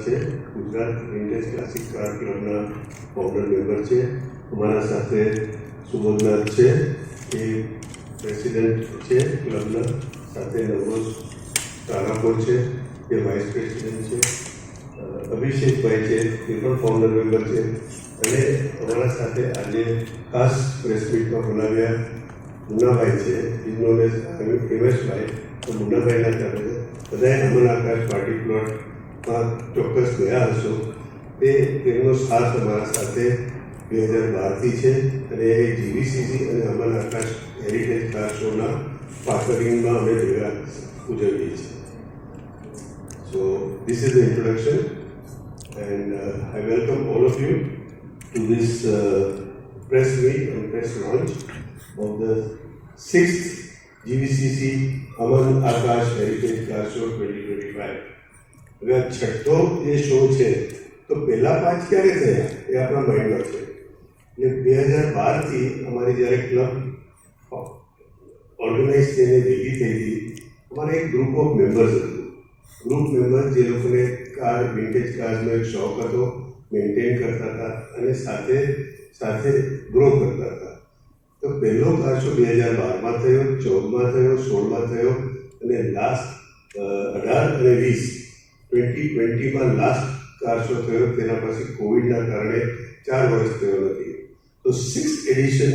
છે, Gujarat vintage classic car ક્લબના founder member છે. અમારા સાથે સુબોધનાથ છે, એ પ્રેસિડેન્ટ છે ક્લબના. સાથે નવરોજ તારાપુર છે, એ વાઇસ પ્રેસિડેન્ટ છે. અભિષેકભાઈ છે, એ પણ ફાઉન્ડર મેમ્બર છે. અને અમારા સાથે આજે ખાસ પ્રેસ મીટમાં બોલાવ્યા મુન્નાભાઈ છે, ઇઝનોન એઝ હિમેશભાઈ. તો મુન્નાભાઈના કારણે બધાએ અમન આકાશ પાર્ટી પ્લોટમાં ચોક્કસ ગયા હશો. તેમનો સાથ અમારા સાથે 2012થી છે અને એ જીવીસીસી અને અમન આકાશ હેરિટેજ કાર શોના પાર્ટનરિંગમાં અમે ભેગા ઉજવીએ છીએ. So this is the introduction, and I welcome all of you to this press meet and press launch of the 6th GVCC Aman Akash Heritage Car Show 2025. હવે આ છઠ્ઠો જે શો છે, તો પહેલા 5 ક્યારે થયા એ આપણા માઇન્ડમાં છે. એટલે 2012થી અમારી જ્યારે ક્લબ ઓર્ગેનાઇઝ થઈને ભેગી થઈ હતી, અમારે એક ગ્રુપ ઓફ મેમ્બર્સ હતું. ગ્રુપ મેમ્બર જે લોકોને કાર વિન્ટેજ કાર્સનો એક શોખ હતો, મેન્ટેન કરતા હતા અને સાથે સાથે ગ્રો કરતા હતા. તો પહેલો કાર શો 2012માં થયો, 14માં થયો, 16માં થયો અને લાસ્ટ 18 અને 2020માં લાસ્ટ કાર શો થયો. તેના પછી કોવિડના કારણે 4 વર્ષ થયો નથી. તો 6th edition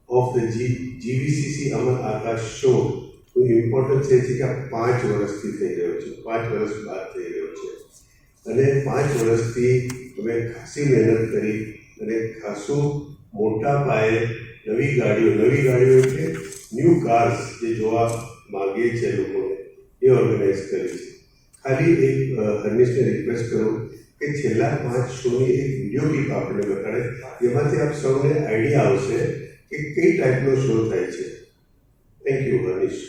of the GVCC Aman Akash show important છે કે આ 5 વર્ષથી થઈ રહ્યો છે, 5 વર્ષ બાદ થઈ રહ્યો છે. અને 5 વર્ષથી અમે ખાસી મહેનત કરી અને ખાસું મોટા પાયે નવી ગાડીઓ એટલે ન્યૂ કાર્સ જે જોવા માગીએ છીએ લોકોને, એ ઓર્ગેનાઇઝ કરી છે. ખાલી એક હર્નિશને રિક્વેસ્ટ કરું કે છેલ્લા 5 શોની એક વિડીયો ક્લિપ આપણને બતાડે, જેમાંથી આપ સૌને આઈડિયા આવશે કે કઈ ટાઈપનો શો થાય છે. Thank you Harnish.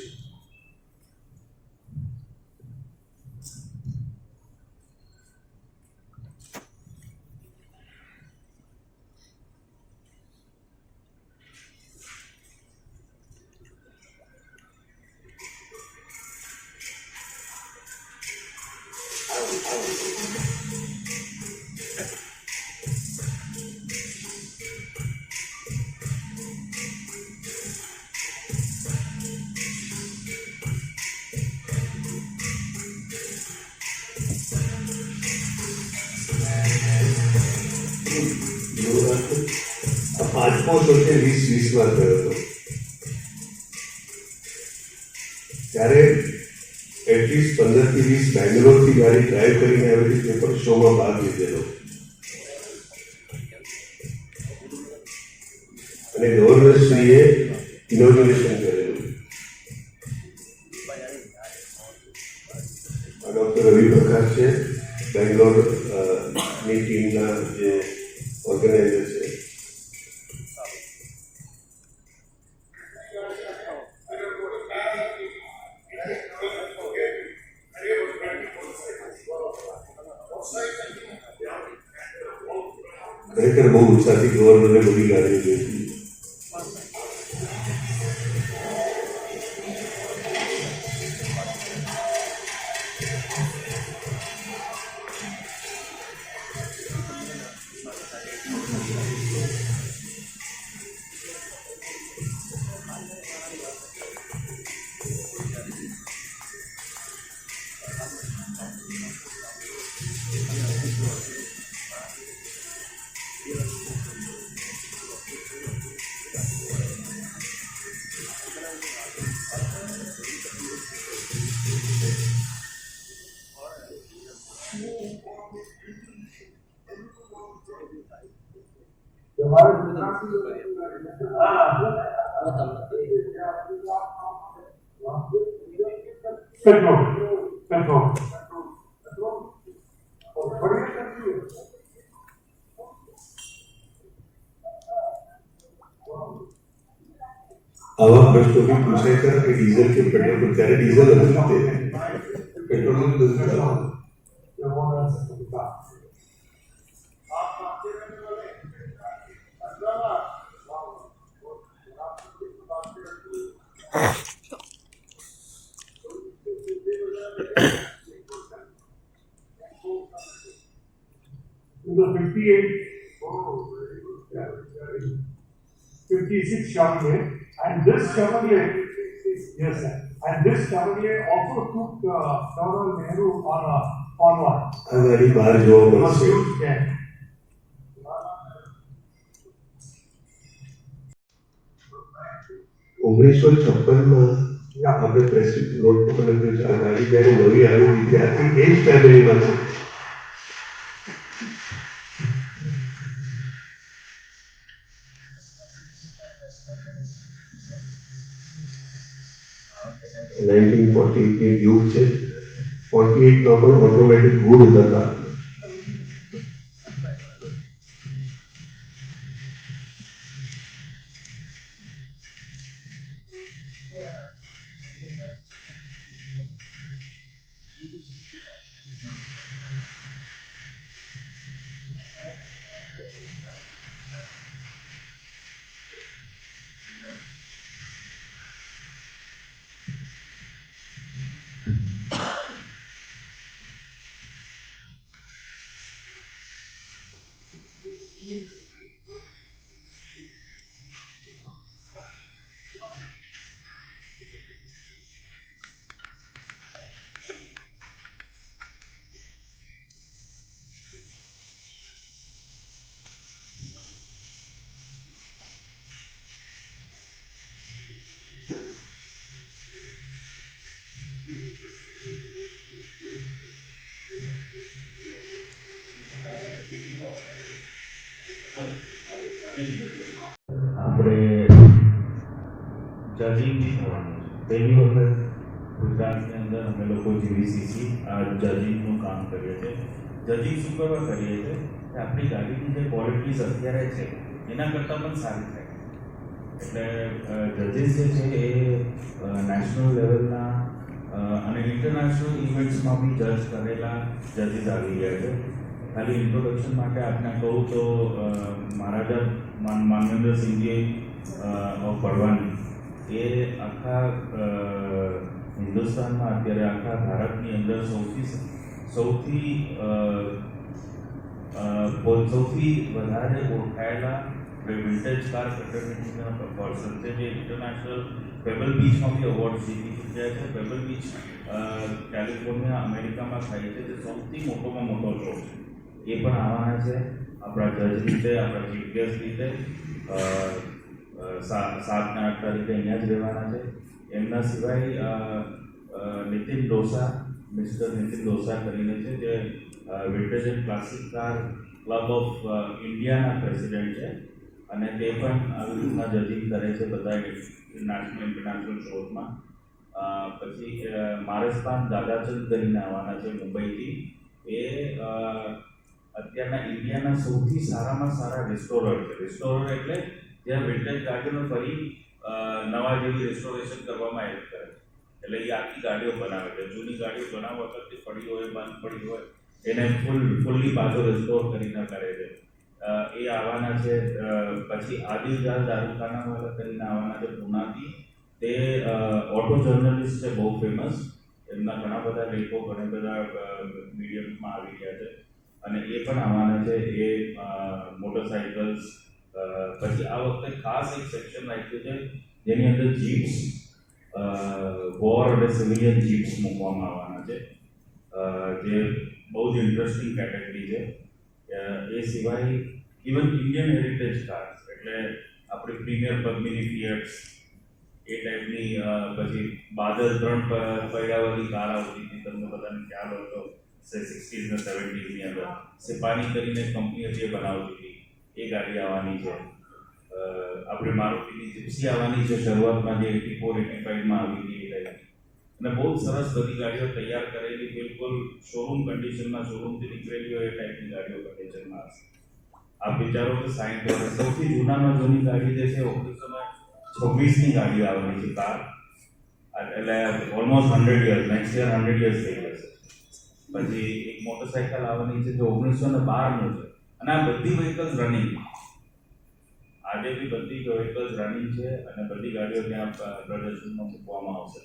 પાંચમો શો છે 2020માં થયો હતો. ત્યારે એટલીસ્ટ 15થી 20 બેંગ્લોરથી ગાડી ડ્રાઈવ કરીને આવી રીતે પણ શોમાં ભાગ લીધેલો અને ગવર્નરશ્રીએ ઇનોગ્રેશન કરેલું. ડૉક્ટર રવિ પ્રકાશ છે, બેંગ્લોરની ટીમના જે ઓર્ગેનાઇઝર છે. ખરેખર બહુ ઉત્સાહથી ગવર્નરને બધી ગાડીઓ જોઈતી. આવા પ્રશ્નો બી પૂછાય ખરા કે ડીઝલ કે પેટ્રોલ? ત્યારે ડીઝલ હતું, પેટ્રોલ નથી. 56 Chevrolet, and this Chevrolet, yes sir, and this Chevrolet also took Jawaharlal Nehru on one. આ ગાડી બહાર જોવા It was મળશે. huge then. 1956 આપણે પ્રેસિડેન્ટ રોડ પકડેલું છે. આ ગાડી જ્યારે નવી આવી ત્યારથી એ જ ફેમિલીમાં છે. $1948 યુગ છે. 48માં પણ ઓટોમેટિક ગુડ હતા. આપણે જજિંગની થવાનું છે. પહેલી વખત ગુજરાતની અંદર અમે લોકો જીવીસીસી આ જજિંગનું કામ કરીએ છીએ. જજિંગ શું કરવા કરીએ છીએ કે આપણી ગાડીની જે ક્વોલિટીઝ અત્યારે છે એના કરતાં પણ સારી થાય. એટલે જજીસ જે છે એ નેશનલ લેવલના અને ઇન્ટરનેશનલ ઇવેન્ટ્સમાં બી જજ કરેલા જજીસ આવી ગયા છે. ખાલી ઇન્ટ્રોડક્શન માટે આપને કહું તો મહારાજા માનવેન્દ્રસિંહજી ઓફ બળવાની એ આખા હિન્દુસ્તાનમાં અત્યારે આખા ભારતની અંદર સૌથી વધારે ઓળખાયેલા વિન્ટેજ કાર ફ્રેટર્નિટીના પર્સન છે, જે ઇન્ટરનેશનલ પેબલ બીચમાં બી એવોર્ડ જીતી ચૂક્યા છે. પેબલ બીચ કેલિફોર્નિયા અમેરિકામાં થાય છે, જે સૌથી મોટોમાં મોટો શો છે. એ પણ આવવાના છે આપણા જજ રીતે, આપણા ચીફ ગેસ્ટ રીતે. 7 અને 8 તારીખે અહીંયા જ રહેવાના છે. એમના સિવાય મિસ્ટર નીતિન ડોસા કરીને છે, જે vintage and classic car club of ઇન્ડિયાના પ્રેસિડેન્ટ છે, અને તે પણ આવી રીતના જજિંગ કરે છે બધા નેશનલ ઇન્ટરનેશનલ શોઝમાં. પછી મારસપાન દાદાચંદ કરીને આવવાના છે મુંબઈથી. એ અત્યારના ઇન્ડિયાના સૌથી સારામાં સારા રિસ્ટોરર છે. રિસ્ટોરર એટલે જ્યાં વિન્ટેજ ગાડીઓને ફરી નવા જેવી રિસ્ટોરેશન કરવામાં હેલ્પ કરે. એટલે એ આખી ગાડીઓ બનાવે છે. જૂની ગાડીઓ બનાવવા વખતે પડી હોય, બંધ પડી હોય, એને ફૂલ્લી પાછો રિસ્ટોર કરીને કરે છે. એ આવવાના છે. પછી આદિલજાલ દારૂખાનાવાલા કરીને આવવાના છે પૂનાથી. તે ઓટો જર્નલિસ્ટ છે, બહુ ફેમસ. એમના ઘણા બધા લેખો ઘણા બધા મીડિયમમાં આવી ગયા છે, અને એ પણ આવવાના છે. એ મોટરસાઇકલ્સ. પછી આ વખતે ખાસ એક સેક્શન રાખ્યું છે જેની અંદર જીપ્સ, વોર અને સિવિલિયન જીપ્સ મૂકવામાં આવવાના છે, જે બહુ જ ઇન્ટરેસ્ટિંગ કેટેગરી છે. એ સિવાય ઇવન ઇન્ડિયન હેરિટેજ કાર્સ, એટલે આપણી પ્રીમિયર પદ્મિની ફિએટ્સ, એ ટાઈપની. પછી બાદલ 3 પૈડાવાળી કાર આવતી હતી, તમને બધાને ખ્યાલ હોય તો 60s અને 70sની અંદર. સિપાની કરીને કંપની જે બનાવતી હતી એ ગાડી આવવાની છે. આપણે મારુતિની જીપ્સી આવવાની છે શરૂઆતમાં, જે 84-85માં આવી હતી એ ટાઈપની. અને બહુ જ સરસ બધી ગાડીઓ તૈયાર કરેલી, બિલકુલ શોરૂમ કન્ડિશનમાં, શોરૂમથી નીકળેલી હોય એ ટાઈપની ગાડીઓ કન્ડિશનમાં હશે. આપ વિચારો કે 60 વર્ષ સૌથી જૂનામાં જૂની ગાડી જે છે 1926ની ગાડી આવવાની છે કાર. એટલે almost 100 years, next year 100 years થઈ જશે. પછી એક મોટરસાઇકલ આવવાની છે જે 1912નું છે, અને આ બધી વ્હીકલ્સ રનિંગ. આજે બી બધી વ્હીકલ્સ રનિંગ છે, અને બધી ગાડીઓ ત્યાં પ્રદર્શનમાં મૂકવામાં આવશે.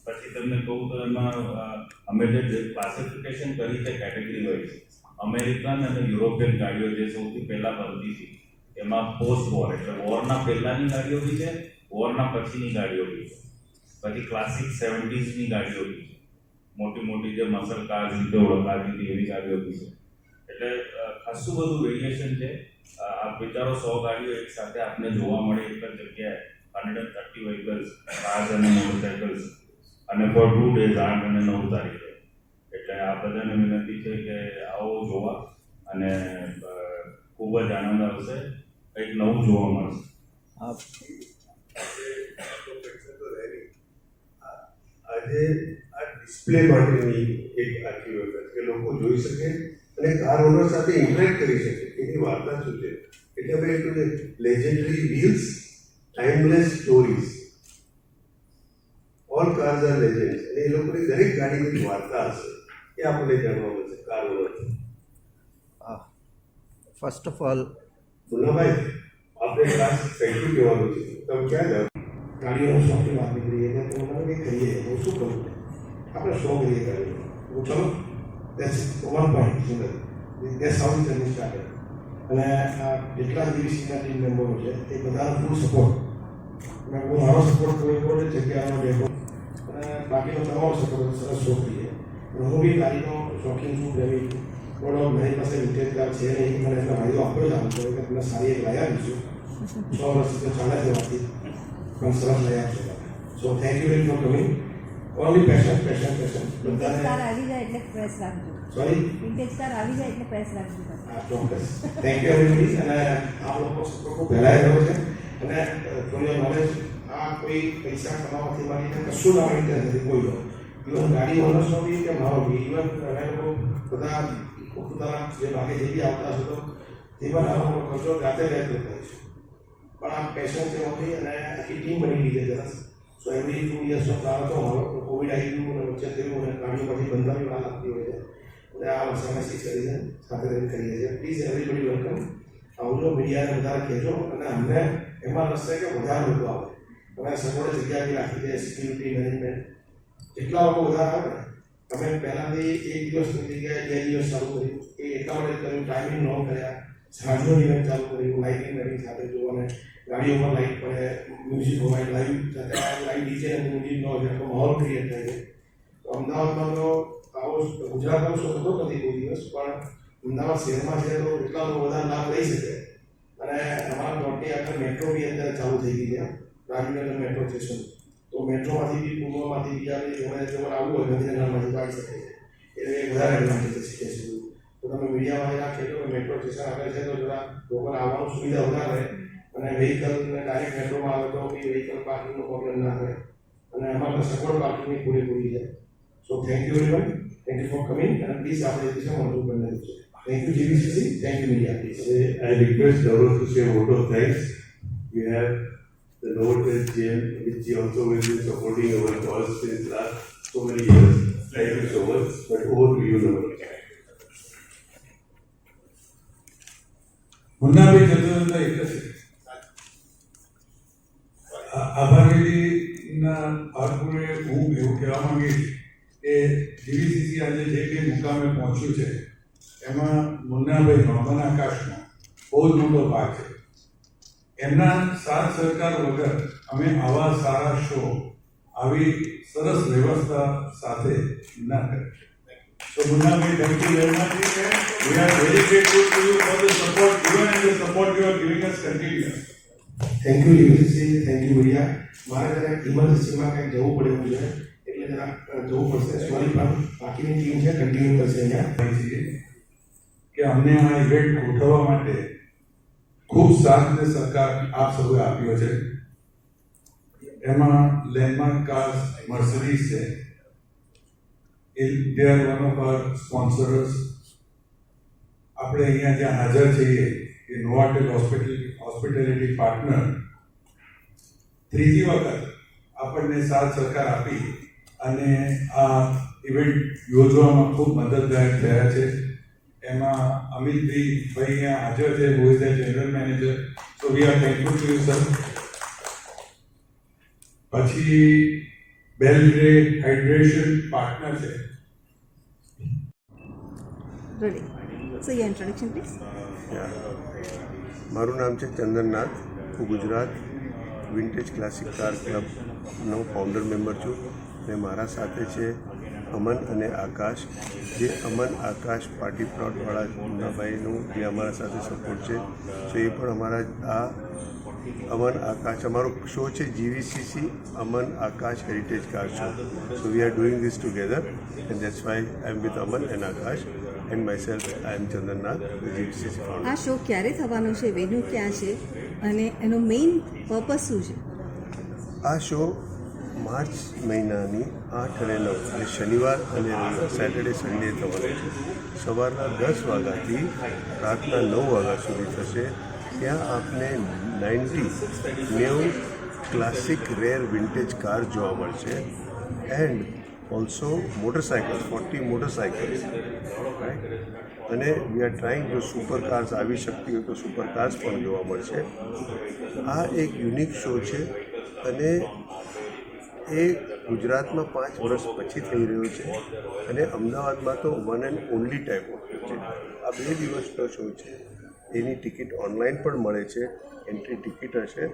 પછી તમને કહું તો એમાં અમે જે ક્લાસિફિકેશન કરી છે કેટેગરી વાઇઝ, અમેરિકન અને યુરોપિયન ગાડીઓ જે સૌથી પહેલાં બનતી હતી એમાં પોસ્ટ વોર એટલે વોરના પહેલાંની ગાડીઓ બી છે, વોરના પછીની ગાડીઓ બી છે, પછી ક્લાસિક 70s ગાડીઓ બી છે, મોટી મોટી જે મસલ કાર્સ રીતે ઓળખાતી હતી એવી ગાડીઓ બી છે. એટલે ખાસું બધું વેરિએશન છે. આપ વિચારો 100 ગાડીઓ એક સાથે આપને જોવા મળે એક જ જગ્યાએ, 130 વ્હીકલ્સ, કાર્સ અને મોટરસાઇકલ્સ, અને ફોર 2 days 8 અને 9 તારીખે. એટલે આ બધાને વિનંતી છે કે આવો જોવા, અને ખૂબ જ આનંદ આવશે, કંઈક નવું જોવા મળશે. આજે આ ડિસ્પ્લે માટેની એક આખી વખત કે લોકો જોઈ શકે અને કાર ઓનર સાથે ઇન્ટરેક્ટ કરી શકે, એની વાર્તા શું છે. એટલે આપણે એટલું છે legendary wheels, timeless stories, all cars are legends. અને એ લોકોની દરેક ગાડીની વાર્તા હશે, એ આપણને જાણવા મળશે car owner. First of all Munnabhai, આપણે ખાસ થેન્ક યુ કહેવાનું છે. તમે ક્યાં જાઓ? ગાડીઓનો શોખની વાત નીકળી એટલે તો મને કંઈક કરીએ તો શું કરું, આપણે શોખ કરીએ ગાડીઓ. ચલો that's 1 point Sundar. That's how the journey started. અને આ જેટલા જીવીસીના ટીમ મેમ્બરો છે એ બધાનો ફૂલ સપોર્ટ. મેં મારો સપોર્ટ કોઈ કોઈ જગ્યાનો બેઠો અને બાકીનો તમારો સપોર્ટ સરસ શોખ કરીએ. હું બી ગાડીનો શોખીન છું, પ્રેમી છું. થોડો મારી પાસે વિન્ટેજ કાર છે નહીં, મને એનો ફાયદો આપ્યો જ આવતો કે તમને સારી એક લાવી આપીશું. 100 વર્ષ તો ચાલે છે વાતથી, પણ સરસ લઈ આપશો. સો thank you very four coming. Only passion passion passion. Vintage car આવી જાય એટલે પ્રેસ રાખજો. સોરી, વિન્ટેજ કાર આવી જાય એટલે પ્રેસ રાખજો. હા ચોક્કસ. Thank you everybody. અને આ લોકો સપોર્ટ પહેલાં રહ્યો છે અને થોડી નોલેજ આ કોઈ પૈસા કમાવાથી માંડીને કશું ના ઇન્ટરેસ્ટ નથી કોઈનો. ઇવન ગાડી ઓનર્સનો બી કે મારો બી, ઇવન અમે લોકો બધા પોતાના જે ભાગે જે બી આવતા હશે તો તે પણ આ લોકો ખર્ચો જાતે વ્યક્ત થાય છે. પણ આ પેશન છે હોતી અને આખી ટીમ બની ગઈ છે સરસ. સો એવરી 2 યર્સનો પ્લાન હતો મારો. કોવિડ આવી ગયું અને વચ્ચે થયું અને ગાડીઓ પછી બંધાવી વાર લાગતી હોય છે. અને આ વર્ષે અમે 6 કરીને સાથે રહીને કરીએ છીએ. Please everybody welcome. આવજો, મીડિયાને વધારે કહેજો અને અમને એમાં રસ છે કે વધારે લોકો આવે. તમે સગવડ જગ્યા બી રાખી છે, સિક્યુરિટી મેનેજમેન્ટ, જેટલા લોકો વધારે આવે ને તમે પહેલાંથી 1 દિવસની જગ્યાએ 2 દિવસ ચાલુ કર્યું, એ એટલા માટે કર્યું, ટાઈમિંગ ન કર્યા, સાંજનો ઇવેન્ટ ચાલુ કર્યું, લાઇટિંગ વેટિંગ સાથે જોવાને ગાડીઓ પર લાઇટ પડે, મ્યુઝિક હોય, લાઈવ લાઈવ ડીજે અને મ્યુઝિક ન હોય તો માહોલ ક્રિએટ થાય છે. તો અમદાવાદમાં તો આવો ગુજરાતનો શો થતો નથી કોઈ દિવસ, પણ અમદાવાદ શહેરમાં છે તો એટલા લોકો બધા લાભ લઈ શકે. અને અમારા પ્લોટની આગળ મેટ્રો બી અત્યારે ચાલુ થઈ ગઈ છે, રાજનગર મેટ્રો સ્ટેશન. તો મેટ્રોમાંથી બી પૂર્વમાંથી બીજા બી તમારે આવવું હોય ગાંધીનગરમાંથી આવી શકે છે. એટલે વધારે એડવાન્ટેજ છે. તો તમે મીડિયાવાળા કહેજો કે મેટ્રો સ્ટેશન આગળ છે તો જરા લોકોને આવવાનું સુવિધા વધારે, અને વ્હીકલને ડાયરેક્ટ મેટ્રોમાં આવે તો બી વ્હીકલ પાર્કિંગનો પ્રોબ્લેમ ના થાય. અને અમારે સગવડ પાર્કિંગની પૂરેપૂરી છે. So thank you very much. Thank you for coming. અને પ્લીઝ આપણે દિશામાં વધુ બને છે. Thank you GVCC. Thank you media. Please. I request Gaurav to say a vote of thanks. We have the Novotel GM, which he also will be supporting our cause since last so many years. Thank you so much. But over to you, Novotel. Munnabhai જતો એક જ આભારીના ભાગરૂપે હું એવું કહેવા માંગીશ કે જીવીસીસી આજે જે કંઈ મુકામે પહોંચ્યું છે એમાં મુન્નાભાઈ નોર્મન આકાશનો બહુ જ મોટો ભાગ છે. એમના સાથ સહકાર વગર અમે આવા સારા શો, આવી સરસ વ્યવસ્થા સાથે ના કરી. So Munnabai, thank you very much. We are very grateful to you for the support, even and the support you are giving us continuous. Thank you GVCC. Thank you media. મારે જરાક ઇમરજન્સીમાં કંઈક જવું પડે એવું છે એટલે જરાક જવું પડશે. સોરી, પણ બાકીની ટીમ છે કન્ટિન્યુ કરશે અહીંયા. કે અમને આ ઇવેન્ટ ગોઠવવા માટે ખૂબ સાથ અને સહકાર આપ સૌએ આપ્યો છે. એમાં લેન્ડમાર્ક કાર્સ, મર્સિડીઝ છે. They are one of our sponsors. આપણે અહીંયા જ્યાં હાજર છીએ એ નોવાટેલ હોસ્પિટાલિટી પાર્ટનર ત્રીજી વખત આપણને સાથ સહકાર આપી અને આ ઇવેન્ટ યોજવામાં ખૂબ મદદગાર થયા છે. એમાં અમિતભાઈ અહીંયા હાજર છે, who is the general manager. So we are thankful to you, sir. પછી બેલગ્રેડ હાઇડ્રેશન પાર્ટનર છે. Ready. So your introduction, please. મારું નામ છે ચંદનનાથ. હું ગુજરાત વિન્ટેજ ક્લાસિક કાર ક્લબનો ફાઉન્ડર મેમ્બર છું અને મારા સાથે છે અમન અને આકાશ. જે અમન આકાશ પાર્ટી પ્લોટવાળા મુન્નાભાઈનું જે અમારા સાથે સપોર્ટ છે. સો એ પણ અમારા આ અમન આકાશ અમારો શો છે GVCC Aman Akash heritage car show. So we are doing this together and that's why I am with Aman and Akash and myself I am Chandannath, GVCC founder. આ શો ક્યારે થવાનો છે, વેન્યુ ક્યાં છે અને એનો મેઇન પર્પસ શું છે? આ શો માર્ચ મહિનાની 8 અને 9 એટલે શનિવાર અને રવિવાર સેટરડે સન્ડે થવાનો છે. સવારના 10 વાગ્યાથી રાતના 9 વાગ્યા સુધી થશે. ત્યાં આપને 90 ક્લાસિક રેર વિન્ટેજ કાર જોવા મળશે એન્ડ ઓલ્સો મોટરસાઇકલ્સ 40 મોટરસાઇકલ્સ રાઈટ. અને વી આર ટ્રાઇંગ જો સુપર કાર્સ આવી શકતી હોય તો સુપર કાર્સ પણ જોવા મળશે. આ એક યુનિક શો છે અને એ ગુજરાતમાં 5 વર્ષ પછી થઈ રહ્યો છે અને અમદાવાદમાં તો one and only type of છે. આ 2 દિવસનો શો છે. એની ટિકિટ ઓનલાઈન પણ મળે છે. એન્ટ્રી ટિકિટ હશે,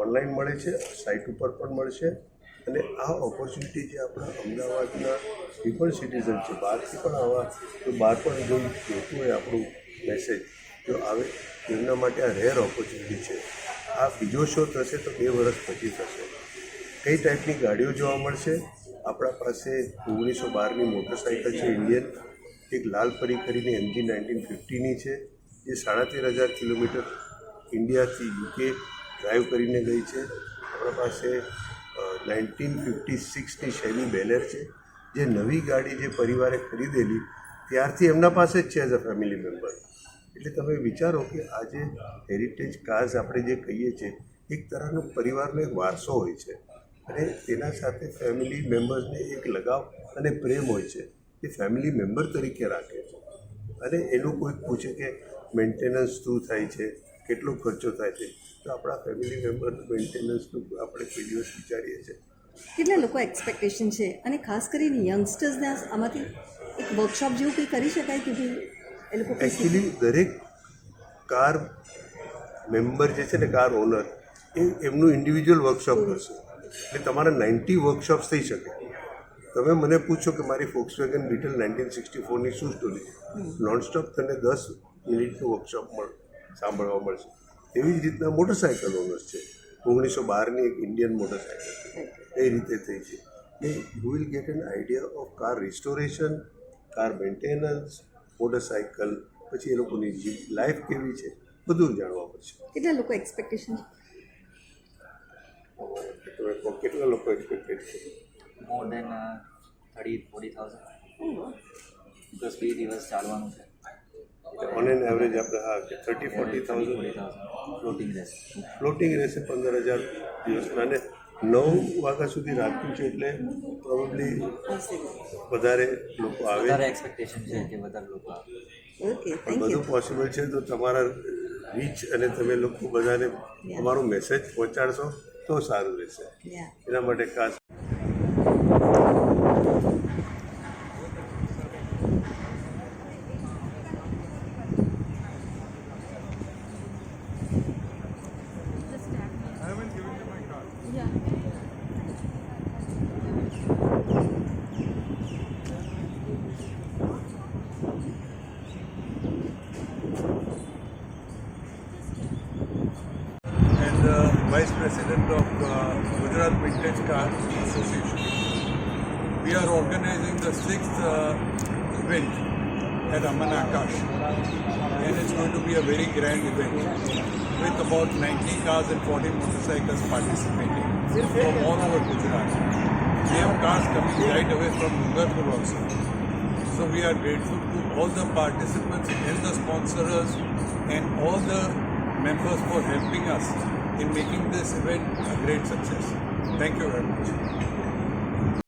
ઓનલાઈન મળે છે, સાઇટ ઉપર પણ મળશે. અને આ ઓપોર્ચ્યુનિટી જે આપણા અમદાવાદના જે પણ સિટીઝન છે, બહારથી પણ આવા તો બહાર પણ જો જોતું હોય આપણું મેસેજ જો આવે એમના માટે આ રેર ઓપોર્ચ્યુનિટી છે. આ બીજો શો થશે તો 2 વર્ષ પછી થશે. કઈ ટાઈપની ગાડીઓ જોવા મળશે? આપણા પાસે 1912ની મોટરસાઇકલ છે ઇન્ડિયન, એક લાલ પરી કરીને MG 1950ની છે જે 13,500 કિલોમીટર ઇન્ડિયાથી UK ડ્રાઈવ કરીને ગઈ છે. આપણા પાસે 1956ની શેલી બેલેર છે જે નવી ગાડી જે પરિવારે ખરીદેલી ત્યારથી એમના પાસે જ છે એઝ અ ફેમિલી મેમ્બર. એટલે તમે વિચારો કે આજે હેરિટેજ કાર્સ આપણે જે કહીએ છીએ એક તરહનો પરિવારનો એક વારસો હોય છે અને તેના સાથે ફેમિલી મેમ્બર્સને એક લગાવ અને પ્રેમ હોય છે. એ ફેમિલી મેમ્બર તરીકે રાખે છે અને એનું કોઈક પૂછે કે મેન્ટેનન્સ શું થાય છે, કેટલો ખર્ચો થાય છે, તો આપણા ફેમિલી મેમ્બરનું મેન્ટેનન્સનું આપણે કોઈ દિવસ વિચારીએ છીએ. કેટલા લોકો એક્સપેક્ટેશન છે અને ખાસ કરીને યંગસ્ટર્સને આમાંથી એક વર્કશોપ જેવું કંઈ કરી શકાય કે ભાઈ એ લોકો એકચ્યુઅલી દરેક કાર મેમ્બર જે છે ને કાર ઓનર એમનું ઇન્ડિવિજ્યુઅલ વર્કશોપ કરશે. એટલે તમારા 90 વર્કશોપ્સ થઈ શકે. તમે મને પૂછો કે મારી ફોક્સવેગન બીટલ 1964ની શું સ્ટોરી છે, નોનસ્ટોપ તને 10 મિનિટનું વર્કશોપ સાંભળવા મળશે. એવી જ રીતના મોટરસાઇકલ ઓનર્સ છે. 1912ની એક ઇન્ડિયન મોટરસાઇકલ એ રીતે થઈ છે. You will get an idea of car restoration, car maintenance, motorcycle, પછી એ લોકોની લાઈફ કેવી છે બધું જાણવા મળશે. કેટલા લોકો એક્સપેક્ટેશન તમે કહો કેટલા લોકો એક્સપેક્ટેડ છે? more than 30,000-40,000 because 2 દિવસ ચાલવાનું છે. ઓન એન એવરેજ આપણે હા કે 30,000-40,000 40,000 ફ્લોટિંગ રહેશે. ફ્લોટિંગ રહેશે 15,000 દિવસના. અને 9 વાગ્યા સુધી રાખ્યું છે એટલે પ્રોબેબલી વધારે લોકો આવે. વધારે એક્સપેક્ટેશન છે કે વધારે લોકો આવે. ઓકે, થેન્ક બધું યુ. પોસિબલ છે તો તમારા રીચ અને તમે લોકો બધાને અમારો મેસેજ પહોંચાડશો તો સારું રહેશે. એના માટે ખાસ and Vice President of Gujarat Vintage Car Association. We are organizing the 6th event at Aman Akash, and it's going to be a very grand event with about 90 cars and 40 motorcycles participating from all over Gujarat. We have cars coming right away from Dungarpur also. So we are grateful to all the participants and the sponsors and all the members for helping us in making this event a great success. Thank you very much.